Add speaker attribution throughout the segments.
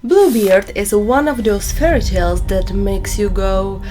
Speaker 1: Bluebeard is one of those fairy tales that makes you go,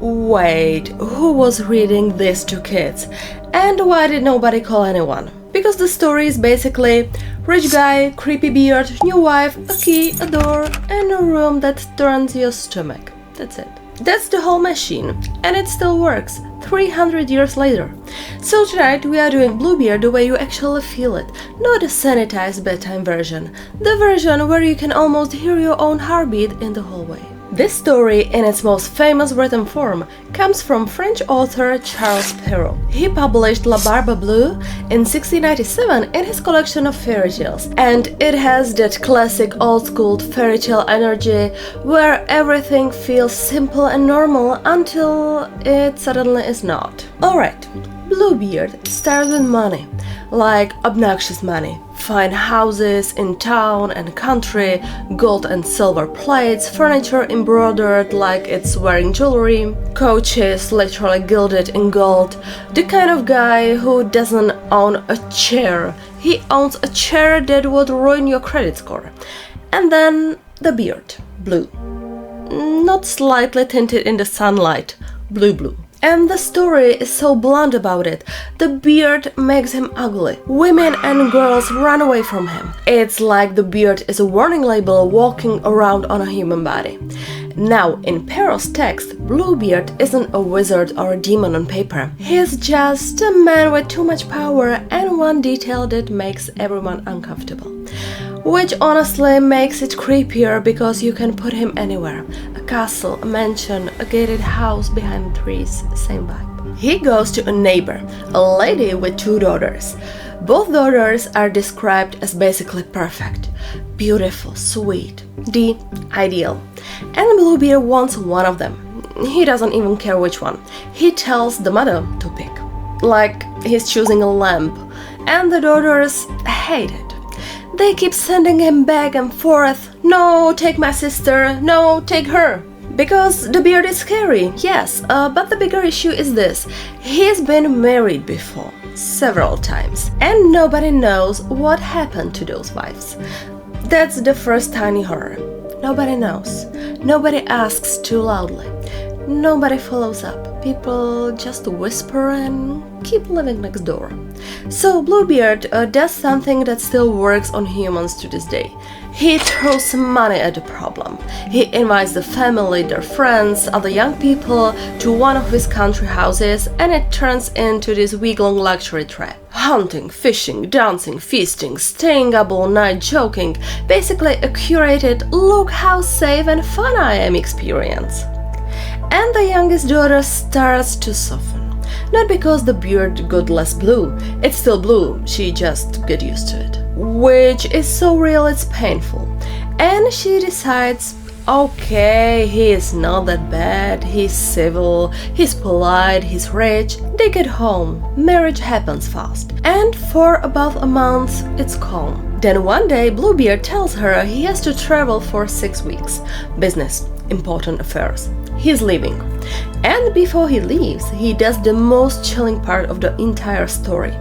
Speaker 1: wait, who was reading this to kids? And why did nobody call anyone? Because the story is basically rich guy, creepy beard, new wife, a key, a door, and a room that turns your stomach. That's it. That's the whole machine, and it still works, 300 years later. So tonight we are doing Bluebeard the way you actually feel it, not a sanitized bedtime version, the version where you can almost hear your own heartbeat in the hallway. This story, in its most famous written form, comes from French author Charles Perrault. He published La Barbe Bleue in 1697 in his collection of fairy tales, and it has that classic old-school fairy tale energy where everything feels simple and normal until it suddenly is not. Alright, Bluebeard starts with money, like obnoxious money. Fine houses in town and country, gold and silver plates, furniture embroidered like it's wearing jewelry, coaches literally gilded in gold. The kind of guy who doesn't own a chair. He owns a chair that would ruin your credit score. And then the beard, blue. Not slightly tinted in the sunlight, blue. And the story is so blunt about it. The beard makes him ugly. Women and girls run away from him. It's like the beard is a warning label walking around on a human body. Now, in Perrault's text, Bluebeard isn't a wizard or a demon on paper. He's just a man with too much power and one detail that makes everyone uncomfortable. Which honestly makes it creepier because you can put him anywhere. A castle, a mansion, a gated house behind trees, same vibe. He goes to a neighbor, a lady with 2 daughters. Both daughters are described as basically perfect, beautiful, sweet, the ideal. And Bluebeard wants one of them. He doesn't even care which one. He tells the mother to pick, like he's choosing a lamp, and the daughters hate it. They keep sending him back and forth. No, take my sister. No, take her. Because the beard is scary, yes, but the bigger issue is this. He's been married before, several times, and nobody knows what happened to those wives. That's the first tiny horror. Nobody knows. Nobody asks too loudly. Nobody follows up. People just whisper and keep living next door. So Bluebeard does something that still works on humans to this day. He throws money at the problem. He invites the family, their friends, other young people to one of his country houses, and it turns into this week-long luxury trap. Hunting, fishing, dancing, feasting, staying up all night, joking. Basically a curated, look how safe and fun I am experience. And the youngest daughter starts to soften. Not because the beard got less blue, it's still blue, she just got used to it. Which is so real it's painful. And she decides, okay, he is not that bad, he's civil, he's polite, he's rich. They get home, marriage happens fast. And for about a month, it's calm. Then one day, Bluebeard tells her he has to travel for 6 weeks. Business, important affairs. He's leaving. And before he leaves, he does the most chilling part of the entire story.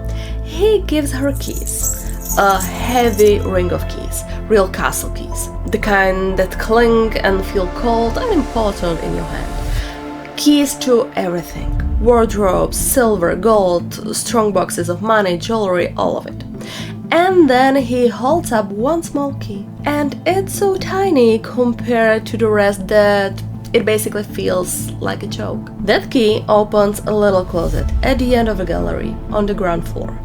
Speaker 1: He gives her keys. A heavy ring of keys. Real castle keys. The kind that cling and feel cold and important in your hand. Keys to everything. Wardrobes, silver, gold, strong boxes of money, jewelry, all of it. And then he holds up one small key. And it's so tiny compared to the rest that it basically feels like a joke. That key opens a little closet at the end of the gallery on the ground floor.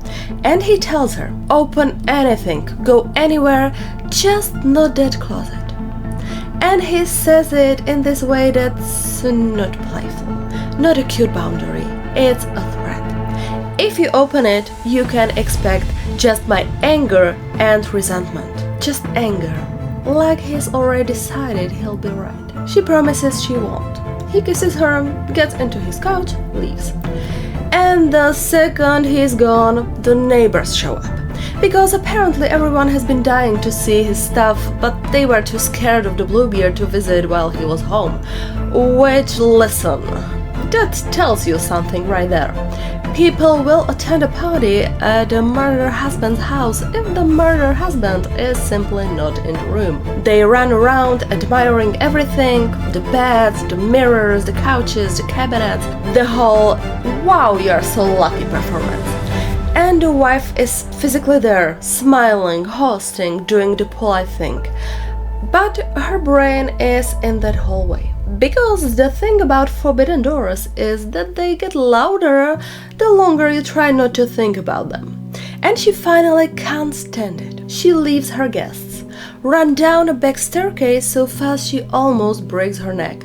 Speaker 1: And he tells her, open anything, go anywhere, just not that closet. And he says it in this way that's not playful, not a cute boundary, it's a threat. If you open it, you can expect just my anger and resentment. Just anger. Like he's already decided he'll be right. She promises she won't. He kisses her, gets into his couch, leaves. And the second he's gone, the neighbors show up. Because apparently everyone has been dying to see his stuff, but they were too scared of the Bluebeard to visit while he was home. Which, listen, that tells you something right there. People will attend a party at the murdered husband's house if the murdered husband is simply not in the room. They run around admiring everything, the beds, the mirrors, the couches, the cabinets, the whole "wow, you're so lucky" performance. And the wife is physically there, smiling, hosting, doing the polite thing. But her brain is in that hallway. Because the thing about forbidden doors is that they get louder the longer you try not to think about them. And she finally can't stand it. She leaves her guests, run down a back staircase so fast she almost breaks her neck.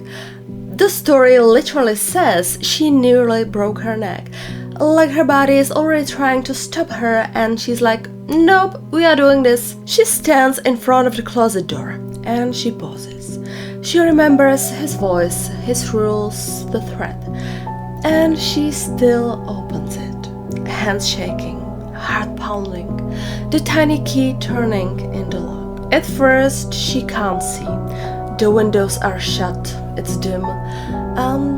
Speaker 1: The story literally says she nearly broke her neck. Like her body is already trying to stop her and she's like, "Nope, we are doing this." She stands in front of the closet door and she pauses. She remembers his voice, his rules, the threat, and she still opens it. Hands shaking, heart pounding, the tiny key turning in the lock. At first she can't see. The windows are shut, it's dim.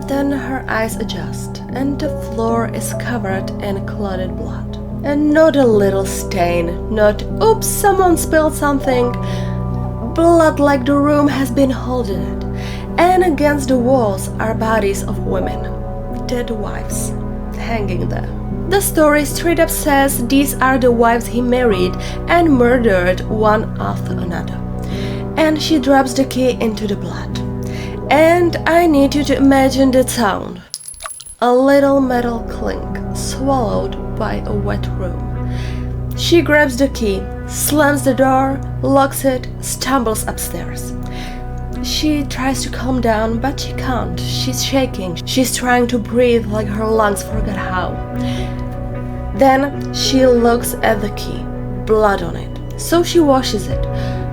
Speaker 1: Then her eyes adjust, and the floor is covered in clotted blood. And not a little stain, not "oops, someone spilled something." Blood like the room has been holding it. And against the walls are bodies of women, dead wives, hanging there. The story straight up says these are the wives he married and murdered one after another. And she drops the key into the blood. And I need you to imagine the sound. A little metal clink, swallowed by a wet room. She grabs the key, slams the door, locks it, stumbles upstairs. She tries to calm down, but she can't. She's shaking. She's trying to breathe like her lungs forget how. Then she looks at the key, blood on it. So she washes it.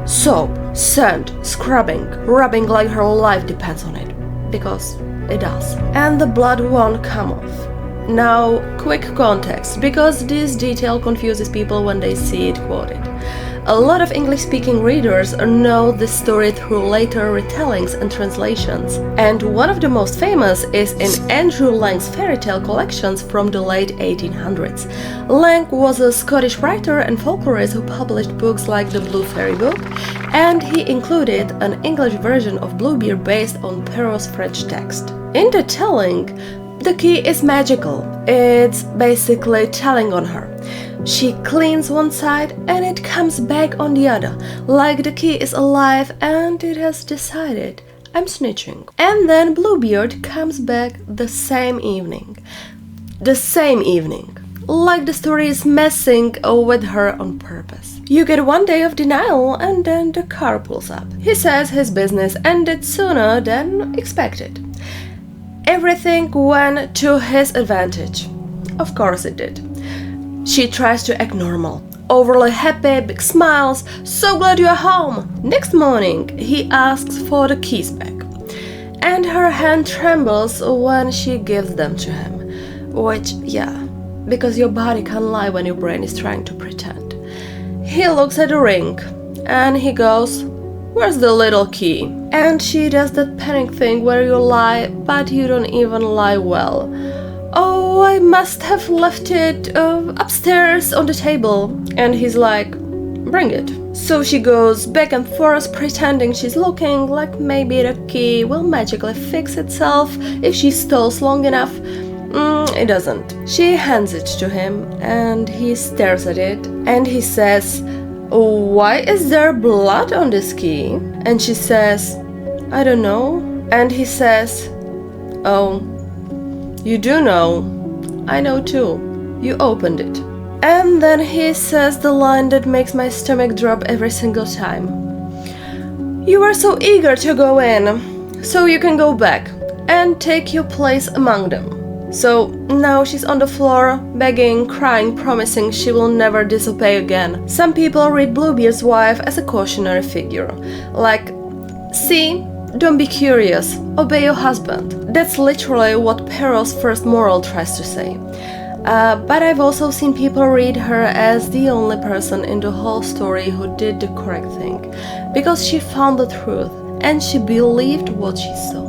Speaker 1: Soap, sand, scrubbing, rubbing like her life depends on it. Because it does. And the blood won't come off. Now, quick context, because this detail confuses people when they see it quoted. A lot of English-speaking readers know this story through later retellings and translations, and one of the most famous is in Andrew Lang's fairy tale collections from the late 1800s. Lang was a Scottish writer and folklorist who published books like The Blue Fairy Book, and he included an English version of Bluebeard based on Perrault's French text. In the telling, the key is magical. It's basically telling on her. She cleans one side and it comes back on the other, like the key is alive and it has decided, I'm snitching. And then Bluebeard comes back the same evening. The same evening. Like the story is messing with her on purpose. You get one day of denial and then the car pulls up. He says his business ended sooner than expected. Everything went to his advantage. Of course it did. She tries to act normal. Overly happy, big smiles, so glad you're home. Next morning, he asks for the keys back. And her hand trembles when she gives them to him. Which, yeah, because your body can't lie when your brain is trying to pretend. He looks at the ring and he goes, "Where's the little key?" And she does that panic thing where you lie, but you don't even lie well. "Oh, I must have left it upstairs on the table." And he's like, "Bring it." So she goes back and forth pretending she's looking, like maybe the key will magically fix itself if she stalls long enough. It doesn't. She hands it to him and he stares at it and he says, "Why is there blood on this key?" And she says, "I don't know." And he says, "Oh, you do know. I know too. You opened it." And then he says the line that makes my stomach drop every single time. "You were so eager to go in, so you can go back and take your place among them." So now she's on the floor, begging, crying, promising she will never disobey again. Some people read Bluebeard's wife as a cautionary figure. Like, see, don't be curious, obey your husband. That's literally what Perrault's first moral tries to say. But I've also seen people read her as the only person in the whole story who did the correct thing. Because she found the truth, and she believed what she saw,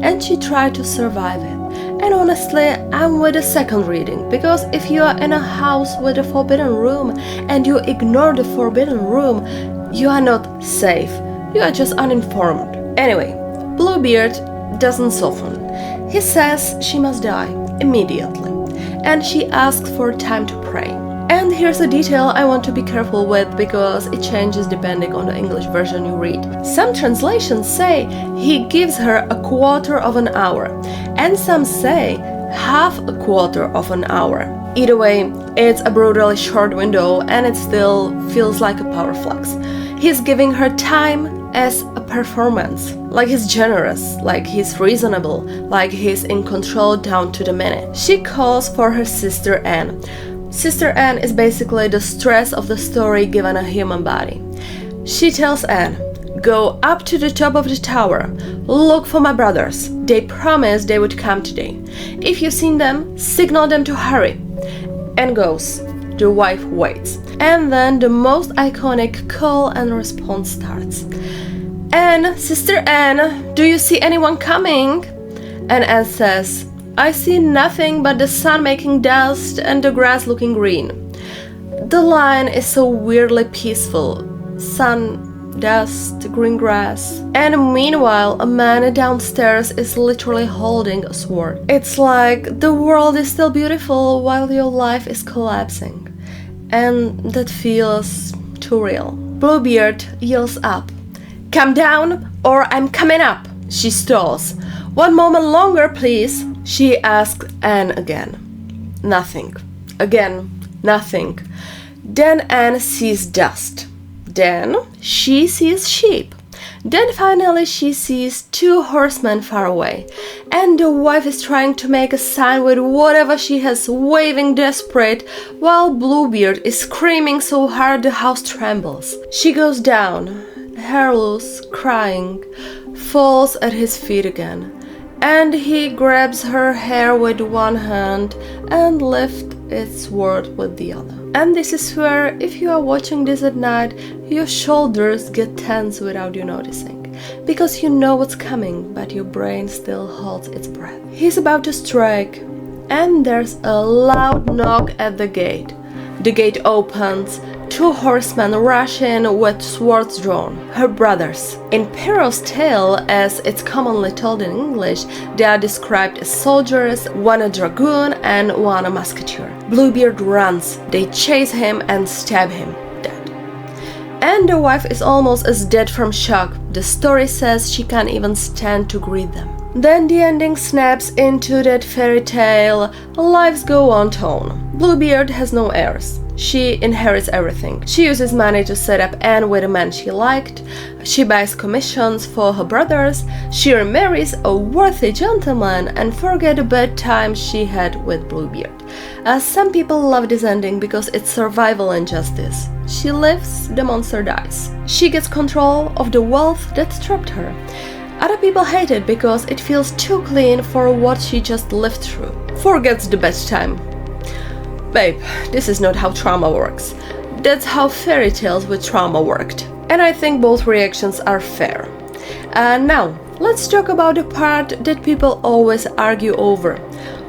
Speaker 1: and she tried to survive it. And honestly, I'm with the second reading, because if you are in a house with a forbidden room and you ignore the forbidden room, you are not safe, you are just uninformed. Anyway, Bluebeard doesn't soften. He says she must die immediately, and she asks for time to pray. And here's a detail I want to be careful with because it changes depending on the English version you read. Some translations say he gives her a quarter of an hour, and some say half a quarter of an hour. Either way, it's a brutally short window and it still feels like a power flex. He's giving her time as a performance, like he's generous, like he's reasonable, like he's in control down to the minute. She calls for her sister Anne. Sister Anne is basically the stress of the story given a human body. She tells Anne, "Go up to the top of the tower, look for my brothers. They promised they would come today. If you've seen them, signal them to hurry." Anne goes. The wife waits. And then the most iconic call and response starts. "Anne, Sister Anne, do you see anyone coming?" And Anne says, "I see nothing but the sun making dust and the grass looking green." The line is so weirdly peaceful. Sun, dust, green grass. And meanwhile, a man downstairs is literally holding a sword. It's like the world is still beautiful while your life is collapsing. And that feels too real. Bluebeard yells up, "Come down or I'm coming up!" She stalls. "One moment longer, please." She asks Anne again. Nothing. Again, nothing. Then Anne sees dust. Then she sees sheep. Then finally she sees two horsemen far away. And the wife is trying to make a sign with whatever she has, waving desperate, while Bluebeard is screaming so hard the house trembles. She goes down, hair loose, crying, falls at his feet again. And he grabs her hair with one hand and lifts its sword with the other. And this is where, if you are watching this at night, your shoulders get tense without you noticing. Because you know what's coming, but your brain still holds its breath. He's about to strike, and there's a loud knock at the gate. The gate opens. Two horsemen rush in with swords drawn, her brothers. In Perrault's tale, as it's commonly told in English, they are described as soldiers, one a dragoon and one a musketeer. Bluebeard runs, they chase him and stab him dead. And the wife is almost as dead from shock. The story says she can't even stand to greet them. Then the ending snaps into that fairy tale, lives go on tone. Bluebeard has no heirs. She inherits everything. She uses money to set up Anne with a man she liked. She buys commissions for her brothers. She remarries a worthy gentleman and forgets the bad times she had with Bluebeard. Some people love this ending because it's survival and justice. She lives, the monster dies. She gets control of the wealth that trapped her. Other people hate it because it feels too clean for what she just lived through. Forgets the bad time. Babe, this is not how trauma works. That's how fairy tales with trauma worked. And I think both reactions are fair. Now, let's talk about the part that people always argue over.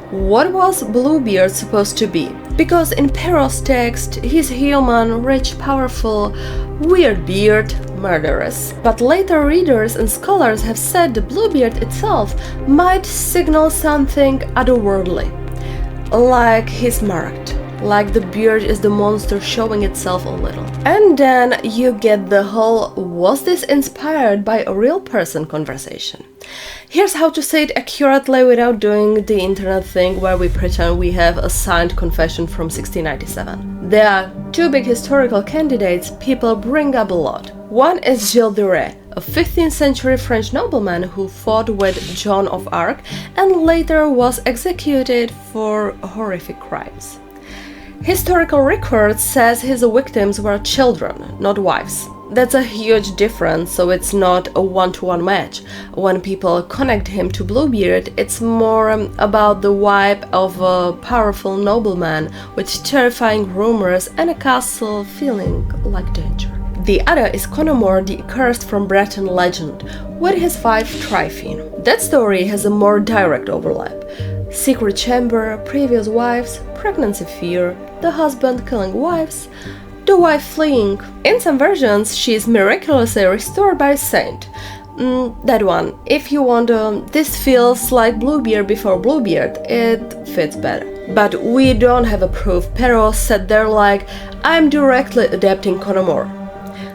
Speaker 1: What was Bluebeard supposed to be? Because in Perrault's text, he's human, rich, powerful, weird beard, murderous. But later readers and scholars have said the Bluebeard itself might signal something otherworldly. Like he's marked, like the beard is the monster showing itself a little. And then you get the whole "was this inspired by a real person" conversation. Here's how to say it accurately without doing the internet thing where we pretend we have a signed confession from 1697. There are two big historical candidates people bring up a lot. One is Gilles de Rais, a 15th century French nobleman who fought with Joan of Arc and later was executed for horrific crimes. Historical record says his victims were children, not wives. That's a huge difference, so it's not a one-to-one match. When people connect him to Bluebeard, it's more about the vibe of a powerful nobleman with terrifying rumors and a castle feeling like danger. The other is Conomor the Accursed from Breton legend, with his wife Tryphene. That story has a more direct overlap. secret chamber, previous wives, pregnancy fear, the husband killing wives, the wife fleeing. In some versions, she is miraculously restored by a saint. That one. If you want this feels like Bluebeard before Bluebeard, it fits better. But we don't have a proof. Perrault sat there like, I'm directly adapting Conan More.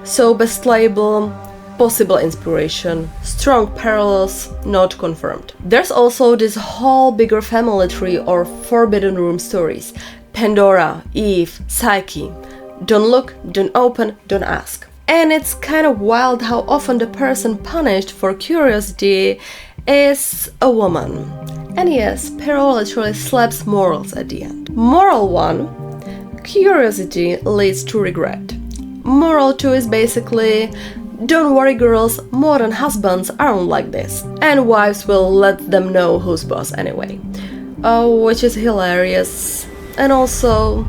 Speaker 1: So best label, possible inspiration, strong parallels, not confirmed. There's also this whole bigger family tree or forbidden room stories. Pandora, Eve, Psyche. Don't look, don't open, don't ask. And it's kind of wild how often the person punished for curiosity is a woman. And yes, Perrault literally slaps morals at the end. Moral 1, curiosity leads to regret. Moral 2 is basically, don't worry girls, modern husbands aren't like this. And wives will let them know who's boss anyway. Which is hilarious and also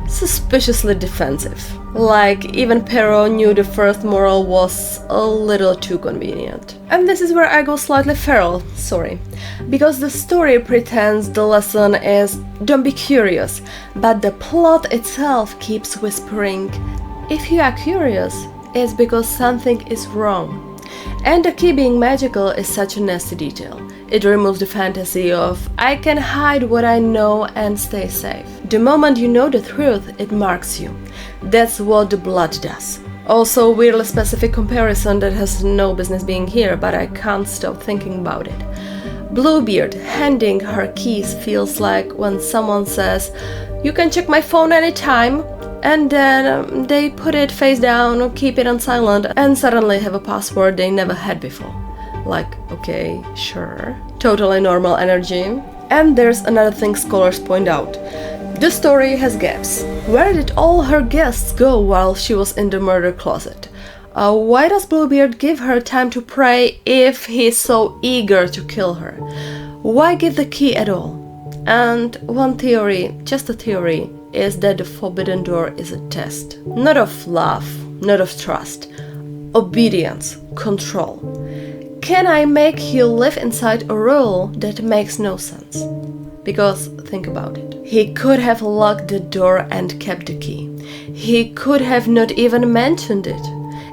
Speaker 1: suspiciously defensive. Like, even Perrault knew the first moral was a little too convenient. And this is where I go slightly feral, sorry. Because the story pretends the lesson is don't be curious, but the plot itself keeps whispering, if you are curious, it's because something is wrong. And the key being magical is such a nasty detail. It removes the fantasy of I can hide what I know and stay safe. The moment you know the truth, it marks you. That's what the blood does. Also, weirdly specific comparison that has no business being here, but I can't stop thinking about it. Bluebeard handing her keys feels like when someone says, you can check my phone anytime, and then they put it face down, keep it on silent, and suddenly have a password they never had before. Like, okay, sure. Totally normal energy. And there's another thing scholars point out. The story has gaps. Where did all her guests go while she was in the murder closet? Why does Bluebeard give her time to pray if he's so eager to kill her? Why give the key at all? And one theory, just a theory, is that the forbidden door is a test. Not of love, not of trust. Obedience, control. Can I make you live inside a rule that makes no sense? Because think about it. He could have locked the door and kept the key. He could have not even mentioned it.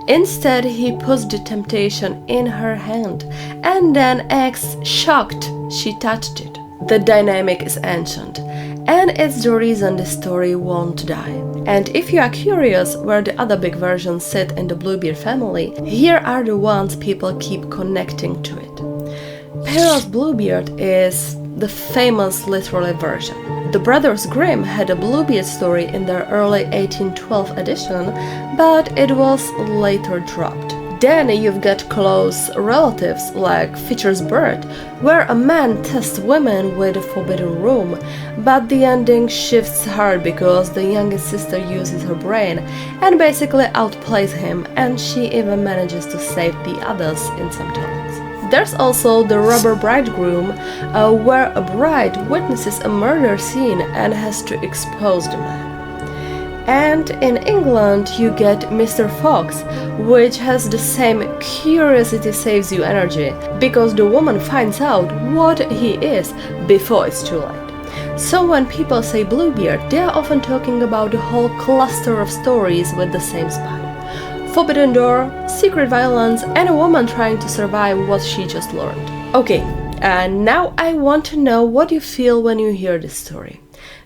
Speaker 1: Instead, he puts the temptation in her hand and then acts shocked she touched it. The dynamic is ancient, and it's the reason the story won't die. And if you are curious where the other big versions sit in the Bluebeard family, here are the ones people keep connecting to it. Perrault's Bluebeard is the famous literary version. The Brothers Grimm had a Bluebeard story in their early 1812 edition, but it was later dropped. Then you've got close relatives like Fisher's Bird, where a man tests women with a forbidden room, but the ending shifts hard because the youngest sister uses her brain and basically outplays him, and she even manages to save the others in some talents. There's also the Robber Bridegroom, where a bride witnesses a murder scene and has to expose the man. And in England you get Mr. Fox, which has the same curiosity saves you energy, because the woman finds out what he is before it's too late. So when people say Bluebeard, they are often talking about the whole cluster of stories with the same spine. Forbidden door, secret violence, and a woman trying to survive what she just learned. Okay, and now I want to know what you feel when you hear this story.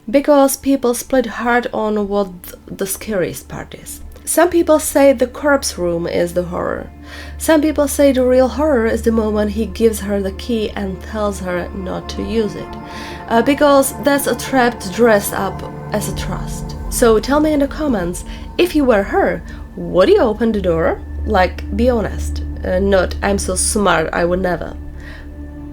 Speaker 1: Because people split hard on what the scariest part is. Some people say the corpse room is the horror. Some people say the real horror is the moment he gives her the key and tells her not to use it. Because that's a trap dressed up as a trust. So tell me in the comments, if you were her, would you open the door? Like, be honest. Not, I'm so smart, I would never.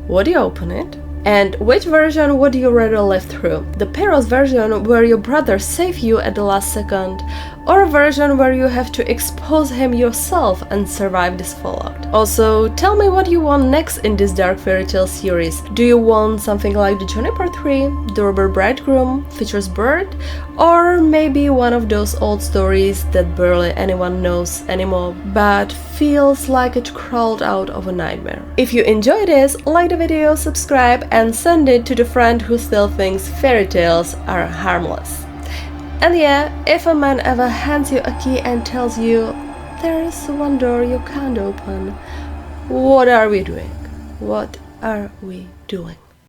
Speaker 1: Would you open it? And which version would you rather live through? The Perrault's version where your brother saves you at the last second, or a version where you have to expose him yourself and survive this fallout? Also, tell me what you want next in this dark fairy tale series. Do you want something like the Juniper Tree, the Robber Bridegroom, Fisher's Bird, or maybe one of those old stories that barely anyone knows anymore but feels like it crawled out of a nightmare. If you enjoyed this, like the video, subscribe, and send it to the friend who still thinks fairy tales are harmless. And yeah, if a man ever hands you a key and tells you there is one door you can't open, what are we doing? What are we doing?